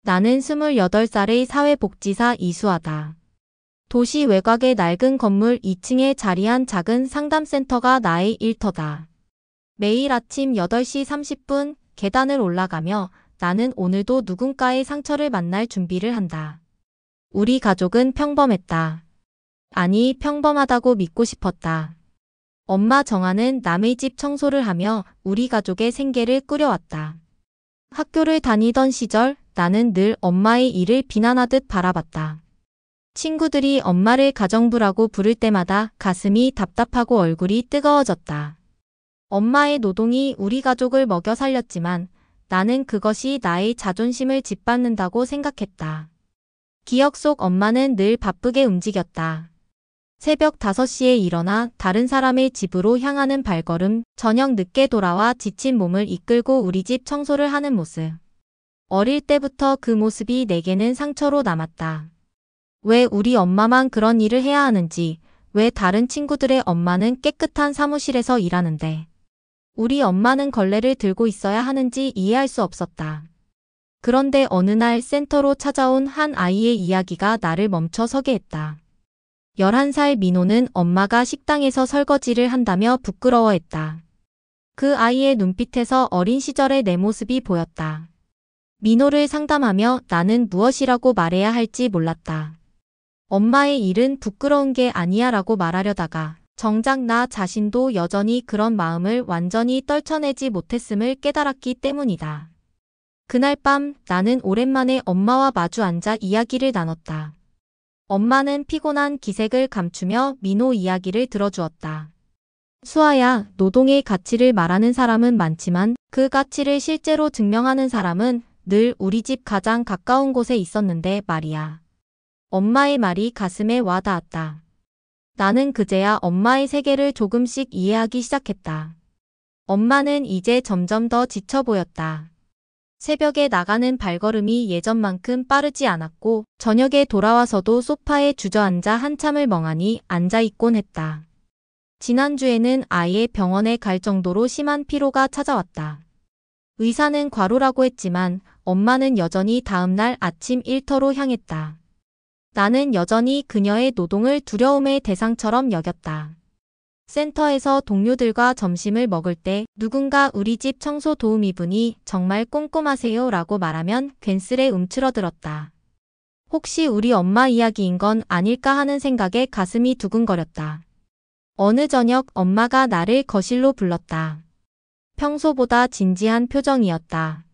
나는 28살의 사회복지사 이수아다. 도시 외곽의 낡은 건물 2층에 자리한 작은 상담센터가 나의 일터다. 매일 아침 8시 30분 계단을 올라가며 나는 오늘도 누군가의 상처를 만날 준비를 한다. 우리 가족은 평범했다. 아니, 평범하다고 믿고 싶었다. 엄마 정아는 남의 집 청소를 하며 우리 가족의 생계를 꾸려왔다. 학교를 다니던 시절 나는 늘 엄마의 일을 비난하듯 바라봤다. 친구들이 엄마를 가정부라고 부를 때마다 가슴이 답답하고 얼굴이 뜨거워졌다. 엄마의 노동이 우리 가족을 먹여 살렸지만 나는 그것이 나의 자존심을 짓밟는다고 생각했다. 기억 속 엄마는 늘 바쁘게 움직였다. 새벽 5시에 일어나 다른 사람의 집으로 향하는 발걸음, 저녁 늦게 돌아와 지친 몸을 이끌고 우리 집 청소를 하는 모습. 어릴 때부터 그 모습이 내게는 상처로 남았다. 왜 우리 엄마만 그런 일을 해야 하는지, 왜 다른 친구들의 엄마는 깨끗한 사무실에서 일하는데 우리 엄마는 걸레를 들고 있어야 하는지 이해할 수 없었다. 그런데 어느 날 센터로 찾아온 한 아이의 이야기가 나를 멈춰 서게 했다. 11살 민호는 엄마가 식당에서 설거지를 한다며 부끄러워했다. 그 아이의 눈빛에서 어린 시절의 내 모습이 보였다. 민호를 상담하며 나는 무엇이라고 말해야 할지 몰랐다. 엄마의 일은 부끄러운 게 아니야 라고 말하려다가 정작 나 자신도 여전히 그런 마음을 완전히 떨쳐내지 못했음을 깨달았기 때문이다. 그날 밤 나는 오랜만에 엄마와 마주 앉아 이야기를 나눴다. 엄마는 피곤한 기색을 감추며 민호 이야기를 들어주었다. 수아야, 노동의 가치를 말하는 사람은 많지만 그 가치를 실제로 증명하는 사람은 늘 우리 집 가장 가까운 곳에 있었는데 말이야. 엄마의 말이 가슴에 와 닿았다. 나는 그제야 엄마의 세계를 조금씩 이해하기 시작했다. 엄마는 이제 점점 더 지쳐 보였다. 새벽에 나가는 발걸음이 예전만큼 빠르지 않았고 저녁에 돌아와서도 소파에 주저앉아 한참을 멍하니 앉아있곤 했다. 지난주에는 아예 병원에 갈 정도로 심한 피로가 찾아왔다. 의사는 과로라고 했지만 엄마는 여전히 다음날 아침 일터로 향했다. 나는 여전히 그녀의 노동을 두려움의 대상처럼 여겼다. 센터에서 동료들과 점심을 먹을 때 누군가 우리 집 청소 도우미분이 정말 꼼꼼하세요 라고 말하면 괜스레 움츠러들었다. 혹시 우리 엄마 이야기인 건 아닐까 하는 생각에 가슴이 두근거렸다. 어느 저녁 엄마가 나를 거실로 불렀다. 평소보다 진지한 표정이었다.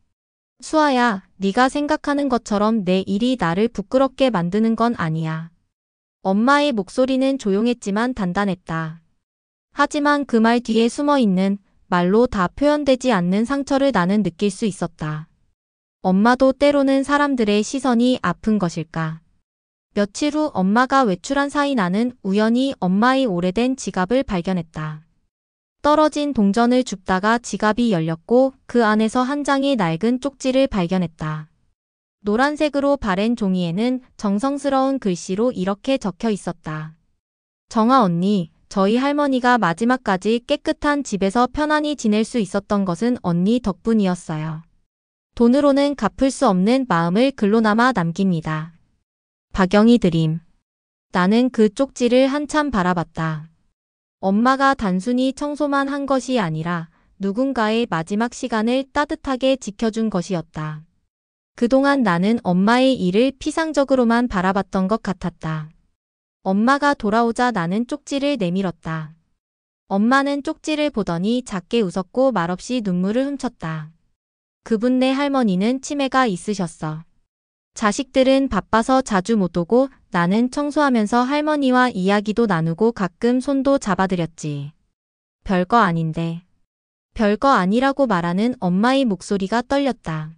수아야, 네가 생각하는 것처럼 내 일이 나를 부끄럽게 만드는 건 아니야. 엄마의 목소리는 조용했지만 단단했다. 하지만 그 말 뒤에 숨어있는 말로 다 표현되지 않는 상처를 나는 느낄 수 있었다. 엄마도 때로는 사람들의 시선이 아픈 것일까. 며칠 후 엄마가 외출한 사이 나는 우연히 엄마의 오래된 지갑을 발견했다. 떨어진 동전을 줍다가 지갑이 열렸고 그 안에서 한 장의 낡은 쪽지를 발견했다. 노란색으로 바랜 종이에는 정성스러운 글씨로 이렇게 적혀 있었다. 정아 언니, 저희 할머니가 마지막까지 깨끗한 집에서 편안히 지낼 수 있었던 것은 언니 덕분이었어요. 돈으로는 갚을 수 없는 마음을 글로 남아 남깁니다. 박영희 드림. 나는 그 쪽지를 한참 바라봤다. 엄마가 단순히 청소만 한 것이 아니라 누군가의 마지막 시간을 따뜻하게 지켜준 것이었다. 그동안 나는 엄마의 일을 피상적으로만 바라봤던 것 같았다. 엄마가 돌아오자 나는 쪽지를 내밀었다. 엄마는 쪽지를 보더니 작게 웃었고 말없이 눈물을 훔쳤다. 그분네 할머니는 치매가 있으셨어. 자식들은 바빠서 자주 못 오고 나는 청소하면서 할머니와 이야기도 나누고 가끔 손도 잡아드렸지. 별거 아닌데. 별거 아니라고 말하는 엄마의 목소리가 떨렸다.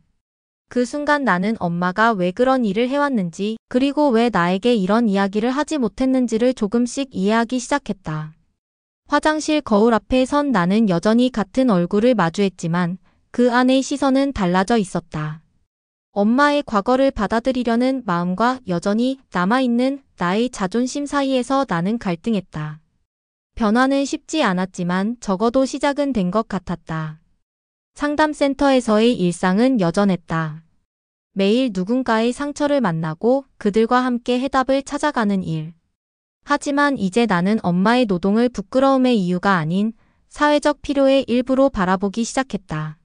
그 순간 나는 엄마가 왜 그런 일을 해왔는지 그리고 왜 나에게 이런 이야기를 하지 못했는지를 조금씩 이해하기 시작했다. 화장실 거울 앞에 선 나는 여전히 같은 얼굴을 마주했지만 그 안의 시선은 달라져 있었다. 엄마의 과거를 받아들이려는 마음과 여전히 남아있는 나의 자존심 사이에서 나는 갈등했다. 변화는 쉽지 않았지만 적어도 시작은 된 것 같았다. 상담센터에서의 일상은 여전했다. 매일 누군가의 상처를 만나고 그들과 함께 해답을 찾아가는 일. 하지만 이제 나는 엄마의 노동을 부끄러움의 이유가 아닌 사회적 필요의 일부로 바라보기 시작했다.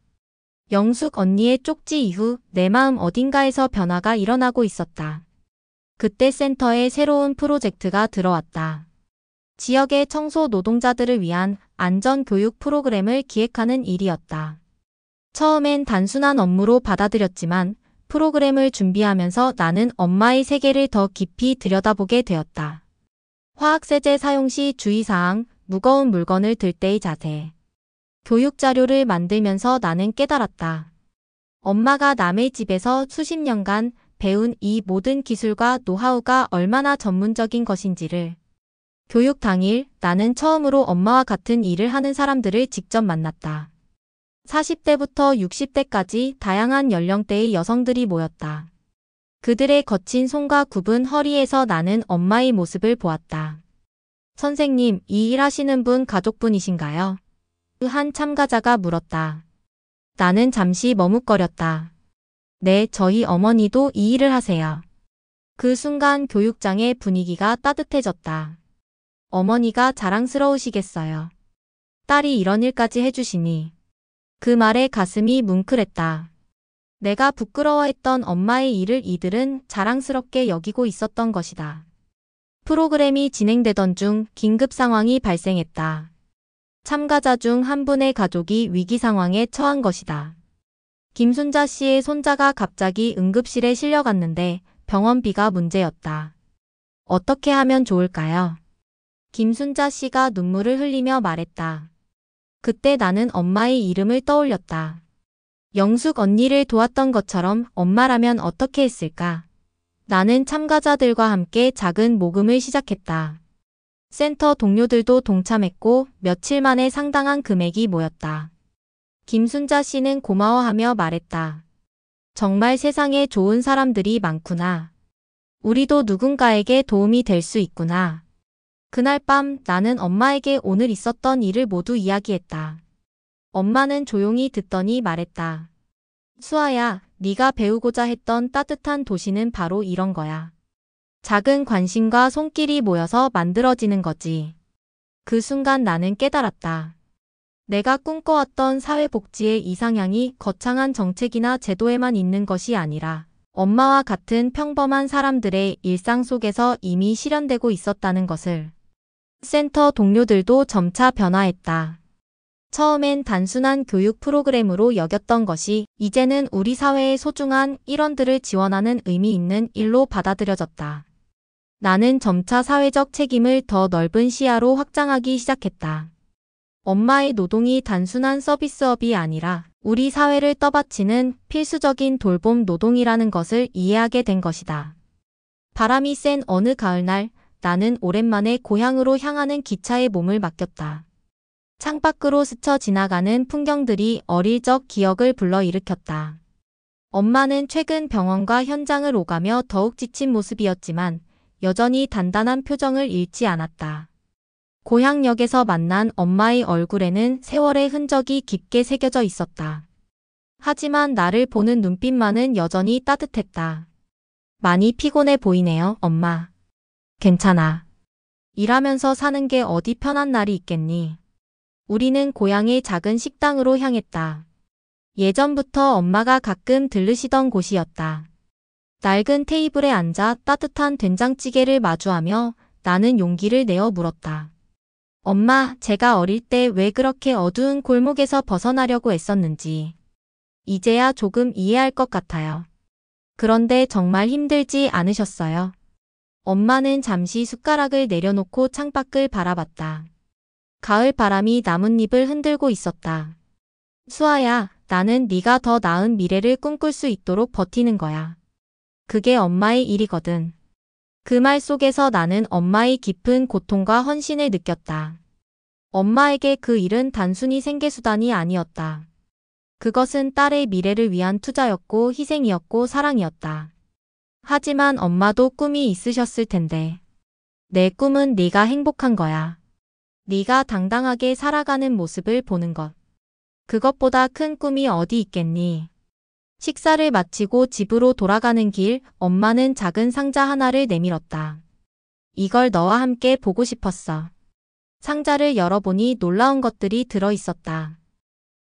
영숙 언니의 쪽지 이후 내 마음 어딘가에서 변화가 일어나고 있었다. 그때 센터에 새로운 프로젝트가 들어왔다. 지역의 청소 노동자들을 위한 안전교육 프로그램을 기획하는 일이었다. 처음엔 단순한 업무로 받아들였지만 프로그램을 준비하면서 나는 엄마의 세계를 더 깊이 들여다보게 되었다. 화학세제 사용 시 주의사항, 무거운 물건을 들 때의 자세. 교육 자료를 만들면서 나는 깨달았다. 엄마가 남의 집에서 수십 년간 배운 이 모든 기술과 노하우가 얼마나 전문적인 것인지를. 교육 당일 나는 처음으로 엄마와 같은 일을 하는 사람들을 직접 만났다. 40대부터 60대까지 다양한 연령대의 여성들이 모였다. 그들의 거친 손과 굽은 허리에서 나는 엄마의 모습을 보았다. 선생님, 이 일 하시는 분 가족분이신가요? 한 참가자가 물었다. 나는 잠시 머뭇거렸다. 네, 저희 어머니도 이 일을 하세요. 그 순간 교육장의 분위기가 따뜻해졌다. 어머니가 자랑스러우시겠어요. 딸이 이런 일까지 해주시니. 그 말에 가슴이 뭉클했다. 내가 부끄러워했던 엄마의 일을 이들은 자랑스럽게 여기고 있었던 것이다. 프로그램이 진행되던 중 긴급 상황이 발생했다. 참가자 중 한 분의 가족이 위기 상황에 처한 것이다. 김순자 씨의 손자가 갑자기 응급실에 실려갔는데 병원비가 문제였다. 어떻게 하면 좋을까요? 김순자 씨가 눈물을 흘리며 말했다. 그때 나는 엄마의 이름을 떠올렸다. 영숙 언니를 도왔던 것처럼 엄마라면 어떻게 했을까? 나는 참가자들과 함께 작은 모금을 시작했다. 센터 동료들도 동참했고 며칠 만에 상당한 금액이 모였다. 김순자 씨는 고마워하며 말했다. 정말 세상에 좋은 사람들이 많구나. 우리도 누군가에게 도움이 될 수 있구나. 그날 밤 나는 엄마에게 오늘 있었던 일을 모두 이야기했다. 엄마는 조용히 듣더니 말했다. 수아야, 네가 배우고자 했던 따뜻한 도시는 바로 이런 거야. 작은 관심과 손길이 모여서 만들어지는 거지. 그 순간 나는 깨달았다. 내가 꿈꿔왔던 사회복지의 이상향이 거창한 정책이나 제도에만 있는 것이 아니라 엄마와 같은 평범한 사람들의 일상 속에서 이미 실현되고 있었다는 것을. 센터 동료들도 점차 변화했다. 처음엔 단순한 교육 프로그램으로 여겼던 것이 이제는 우리 사회의 소중한 일원들을 지원하는 의미 있는 일로 받아들여졌다. 나는 점차 사회적 책임을 더 넓은 시야로 확장하기 시작했다. 엄마의 노동이 단순한 서비스업이 아니라 우리 사회를 떠받치는 필수적인 돌봄 노동이라는 것을 이해하게 된 것이다. 바람이 센 어느 가을날 나는 오랜만에 고향으로 향하는 기차에 몸을 맡겼다. 창밖으로 스쳐 지나가는 풍경들이 어릴 적 기억을 불러일으켰다. 엄마는 최근 병원과 현장을 오가며 더욱 지친 모습이었지만 여전히 단단한 표정을 잃지 않았다. 고향역에서 만난 엄마의 얼굴에는 세월의 흔적이 깊게 새겨져 있었다. 하지만 나를 보는 눈빛만은 여전히 따뜻했다. 많이 피곤해 보이네요, 엄마. 괜찮아. 일하면서 사는 게 어디 편한 날이 있겠니? 우리는 고향의 작은 식당으로 향했다. 예전부터 엄마가 가끔 들르시던 곳이었다. 낡은 테이블에 앉아 따뜻한 된장찌개를 마주하며 나는 용기를 내어 물었다. 엄마, 제가 어릴 때 왜 그렇게 어두운 골목에서 벗어나려고 애썼는지 이제야 조금 이해할 것 같아요. 그런데 정말 힘들지 않으셨어요? 엄마는 잠시 숟가락을 내려놓고 창밖을 바라봤다. 가을 바람이 나뭇잎을 흔들고 있었다. 수아야, 나는 네가 더 나은 미래를 꿈꿀 수 있도록 버티는 거야. 그게 엄마의 일이거든. 그 말 속에서 나는 엄마의 깊은 고통과 헌신을 느꼈다. 엄마에게 그 일은 단순히 생계수단이 아니었다. 그것은 딸의 미래를 위한 투자였고 희생이었고 사랑이었다. 하지만 엄마도 꿈이 있으셨을 텐데. 내 꿈은 네가 행복한 거야. 네가 당당하게 살아가는 모습을 보는 것. 그것보다 큰 꿈이 어디 있겠니? 식사를 마치고 집으로 돌아가는 길, 엄마는 작은 상자 하나를 내밀었다. 이걸 너와 함께 보고 싶었어. 상자를 열어보니 놀라운 것들이 들어있었다.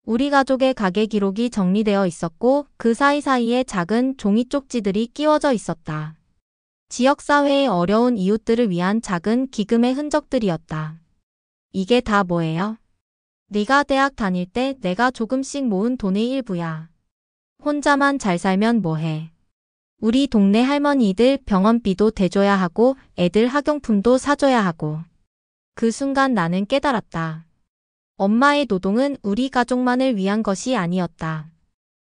우리 가족의 가게 기록이 정리되어 있었고 그 사이사이에 작은 종이 쪽지들이 끼워져 있었다. 지역사회의 어려운 이웃들을 위한 작은 기금의 흔적들이었다. 이게 다 뭐예요? 네가 대학 다닐 때 내가 조금씩 모은 돈의 일부야. 혼자만 잘 살면 뭐해. 우리 동네 할머니들 병원비도 대줘야 하고 애들 학용품도 사줘야 하고. 그 순간 나는 깨달았다. 엄마의 노동은 우리 가족만을 위한 것이 아니었다.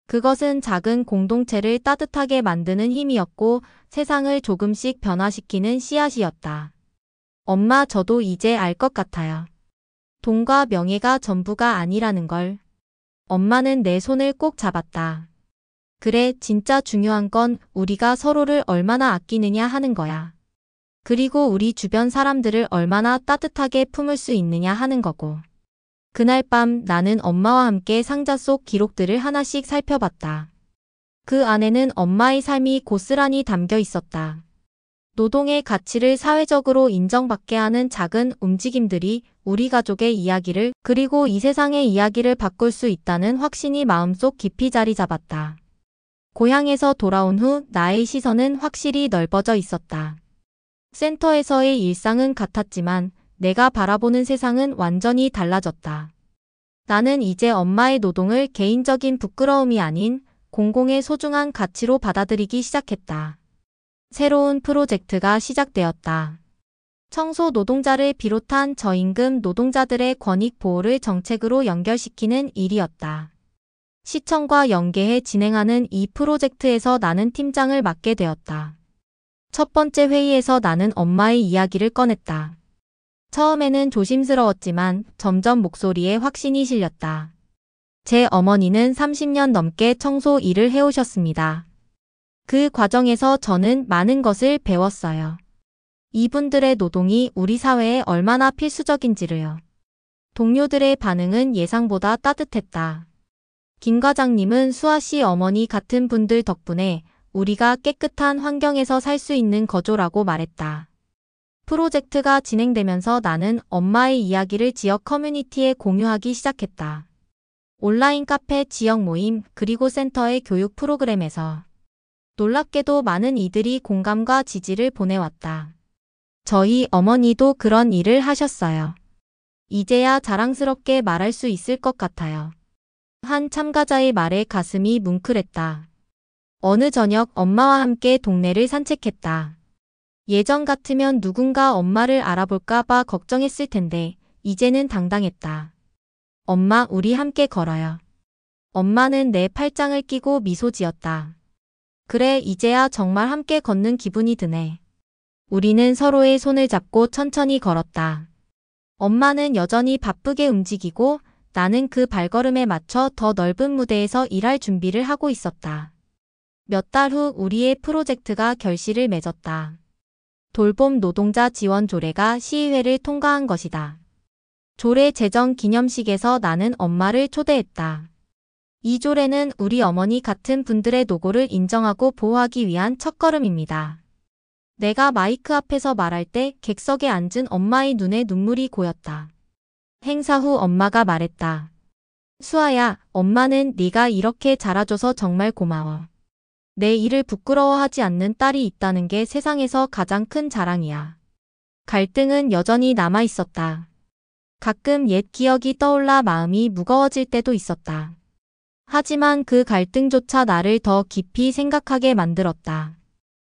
그것은 작은 공동체를 따뜻하게 만드는 힘이었고 세상을 조금씩 변화시키는 씨앗이었다. 엄마, 저도 이제 알 것 같아요. 돈과 명예가 전부가 아니라는 걸. 엄마는 내 손을 꼭 잡았다. 그래, 진짜 중요한 건 우리가 서로를 얼마나 아끼느냐 하는 거야. 그리고 우리 주변 사람들을 얼마나 따뜻하게 품을 수 있느냐 하는 거고. 그날 밤 나는 엄마와 함께 상자 속 기록들을 하나씩 살펴봤다. 그 안에는 엄마의 삶이 고스란히 담겨 있었다. 노동의 가치를 사회적으로 인정받게 하는 작은 움직임들이 우리 가족의 이야기를 그리고 이 세상의 이야기를 바꿀 수 있다는 확신이 마음속 깊이 자리 잡았다. 고향에서 돌아온 후 나의 시선은 확실히 넓어져 있었다. 센터에서의 일상은 같았지만 내가 바라보는 세상은 완전히 달라졌다. 나는 이제 엄마의 노동을 개인적인 부끄러움이 아닌 공공의 소중한 가치로 받아들이기 시작했다. 새로운 프로젝트가 시작되었다. 청소 노동자를 비롯한 저임금 노동자들의 권익 보호를 정책으로 연결시키는 일이었다. 시청과 연계해 진행하는 이 프로젝트에서 나는 팀장을 맡게 되었다. 첫 번째 회의에서 나는 엄마의 이야기를 꺼냈다. 처음에는 조심스러웠지만 점점 목소리에 확신이 실렸다. 제 어머니는 30년 넘게 청소 일을 해오셨습니다. 그 과정에서 저는 많은 것을 배웠어요. 이분들의 노동이 우리 사회에 얼마나 필수적인지를요. 동료들의 반응은 예상보다 따뜻했다. 김 과장님은 수아 씨 어머니 같은 분들 덕분에 우리가 깨끗한 환경에서 살 수 있는 거조라고 말했다. 프로젝트가 진행되면서 나는 엄마의 이야기를 지역 커뮤니티에 공유하기 시작했다. 온라인 카페, 지역 모임, 그리고 센터의 교육 프로그램에서. 놀랍게도 많은 이들이 공감과 지지를 보내왔다. 저희 어머니도 그런 일을 하셨어요. 이제야 자랑스럽게 말할 수 있을 것 같아요. 한 참가자의 말에 가슴이 뭉클했다. 어느 저녁 엄마와 함께 동네를 산책했다. 예전 같으면 누군가 엄마를 알아볼까 봐 걱정했을 텐데 이제는 당당했다. 엄마, 우리 함께 걸어요. 엄마는 내 팔짱을 끼고 미소 지었다. 그래, 이제야 정말 함께 걷는 기분이 드네. 우리는 서로의 손을 잡고 천천히 걸었다. 엄마는 여전히 바쁘게 움직이고 나는 그 발걸음에 맞춰 더 넓은 무대에서 일할 준비를 하고 있었다. 몇 달 후 우리의 프로젝트가 결실을 맺었다. 돌봄 노동자 지원 조례가 시의회를 통과한 것이다. 조례 제정 기념식에서 나는 엄마를 초대했다. 이 조례는 우리 어머니 같은 분들의 노고를 인정하고 보호하기 위한 첫걸음입니다. 내가 마이크 앞에서 말할 때 객석에 앉은 엄마의 눈에 눈물이 고였다. 행사 후 엄마가 말했다. 수아야, 엄마는 네가 이렇게 자라줘서 정말 고마워. 내 일을 부끄러워하지 않는 딸이 있다는 게 세상에서 가장 큰 자랑이야. 갈등은 여전히 남아 있었다. 가끔 옛 기억이 떠올라 마음이 무거워질 때도 있었다. 하지만 그 갈등조차 나를 더 깊이 생각하게 만들었다.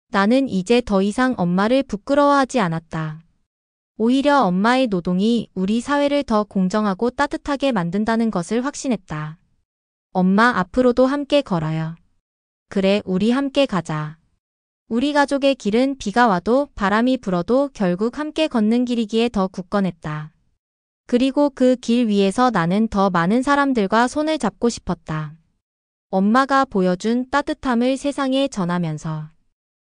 나는 이제 더 이상 엄마를 부끄러워하지 않았다. 오히려 엄마의 노동이 우리 사회를 더 공정하고 따뜻하게 만든다는 것을 확신했다. 엄마, 앞으로도 함께 걸어요. 그래, 우리 함께 가자. 우리 가족의 길은 비가 와도 바람이 불어도 결국 함께 걷는 길이기에 더 굳건했다. 그리고 그 길 위에서 나는 더 많은 사람들과 손을 잡고 싶었다. 엄마가 보여준 따뜻함을 세상에 전하면서.